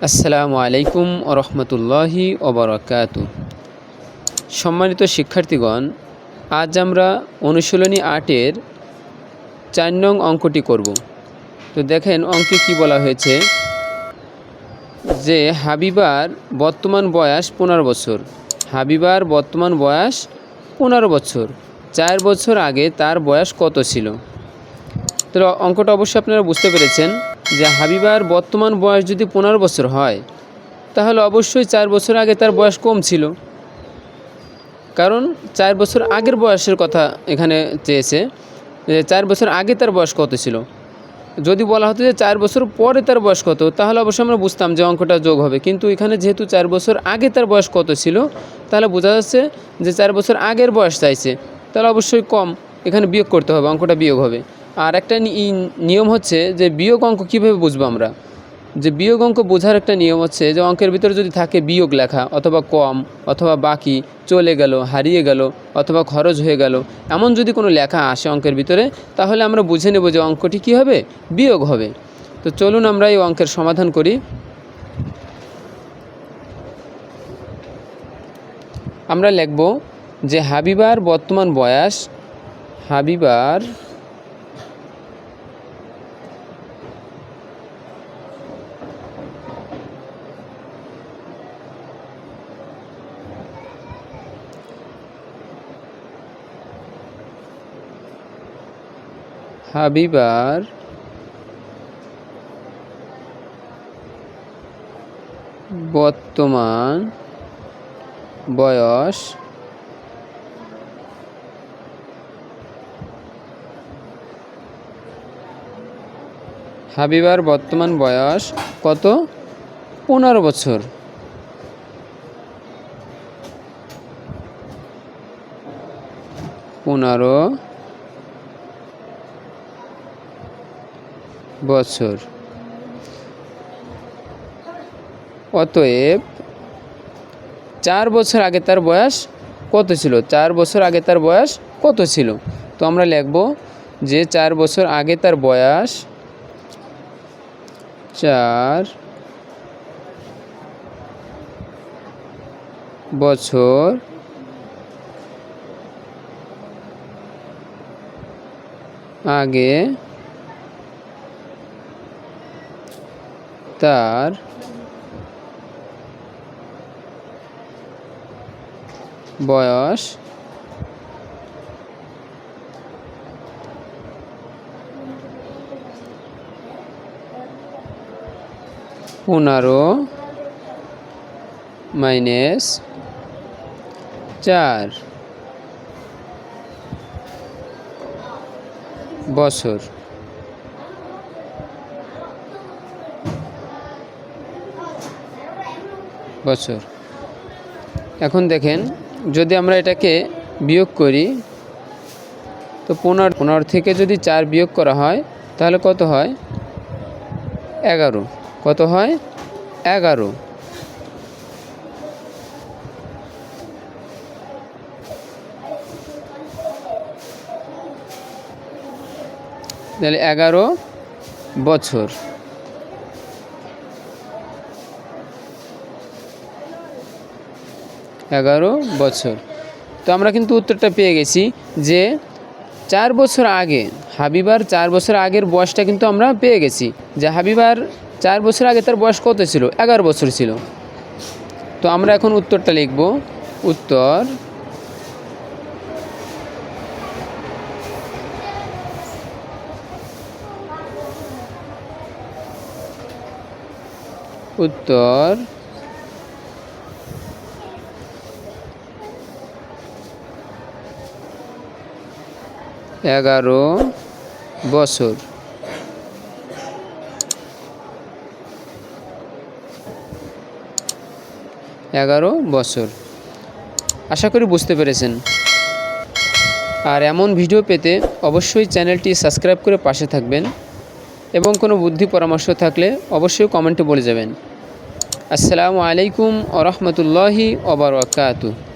আসসালামু আলাইকুম রহমতুল্লাহি ওবরাকাতু। সম্মানিত শিক্ষার্থীগণ, আজ আমরা অনুশীলনী ৮-এর ৪ নং অঙ্কটি করব। তো দেখেন অঙ্কে কি বলা হয়েছে যে হাবিবার বর্তমান বয়স ১৫ বছর। হাবিবার বর্তমান বয়স ১৫ বছর। ৪ বছর আগে তার বয়স কত ছিল? তো অঙ্কটা অবশ্যই আপনারা বুঝতে পেরেছেন যে হাবিবার বর্তমান বয়স যদি ১৫ বছর হয় তাহলে অবশ্যই ৪ বছর আগে তার বয়স কম ছিল, কারণ ৪ বছর আগের বয়সের কথা এখানে চেয়েছে। ৪ বছর আগে তার বয়স কত ছিল। যদি বলা হতো যে 4 বছর পরে তার বয়স কত, তাহলে অবশ্যই আমরা বুঝতাম যে অঙ্কটা যোগ হবে, কিন্তু এখানে যেহেতু 4 বছর আগে তার বয়স কত ছিল, তাহলে বোঝা যাচ্ছে যে 4 বছর আগের বয়স চাইছে, তাহলে অবশ্যই কম, এখানে বিয়োগ করতে হবে, অঙ্কটা বিয়োগ হবে। আর একটা নিয়ম হচ্ছে যে বিয়োগ অঙ্ক কীভাবে বুঝবো আমরা, যে বিয়োগ অঙ্ক বোঝার একটা নিয়ম হচ্ছে যে অঙ্কের ভিতরে যদি থাকে বিয়োগ লেখা অথবা কম অথবা বাকি, চলে গেল, হারিয়ে গেল অথবা খরচ হয়ে গেল, এমন যদি কোনো লেখা আসে অঙ্কের ভিতরে, তাহলে আমরা বুঝে নেব যে অঙ্কটি কী হবে, বিয়োগ হবে। তো চলুন আমরা এই অঙ্কের সমাধান করি। আমরা লিখব যে হাবিবার বর্তমান বয়স, হাবিবার হাবিবার বর্তমান বয়স হাবিবার বর্তমান বয়স কত? ১৫ বছর। ১৫ বছর। অতএব 4 বছর আগে তার বয়স কত ছিল? 4 বছর আগে তার বয়স কত ছিল? তো আমরা লিখব যে 4 বছর আগে তার বয়স, 4 বছর আগে তার বয়স 15 মাইনাস 4 বছর। এখন দেখেন যদি আমরা এটাকে বিয়োগ করি, তো 15 থেকে যদি 4 বিয়োগ করা হয় তাহলে কত হয়? 11। কত হয়? 11। তাহলে 11 বছর। তো আমরা কিন্তু উত্তরটা পেয়ে গেছি যে 4 বছর আগে, হাবিবার 4 বছর আগের বয়সটা কিন্তু আমরা পেয়ে গেছি, যে হাবিবার 4 বছর আগে তার বয়স কত ছিল? 11 বছর ছিল। তো আমরা এখন উত্তরটা লিখব। উত্তর 11 বছর। আশা করি বুঝতে পেরেছেন। আর এমন ভিডিও পেতে অবশ্যই চ্যানেলটি সাবস্ক্রাইব করে পাশে থাকবেন, এবং কোনো বুদ্ধি পরামর্শ থাকলে অবশ্যই কমেন্টে বলে যাবেন। আসসালামু আলাইকুম ওয়া রাহমাতুল্লাহি ওয়া বারাকাতুহু।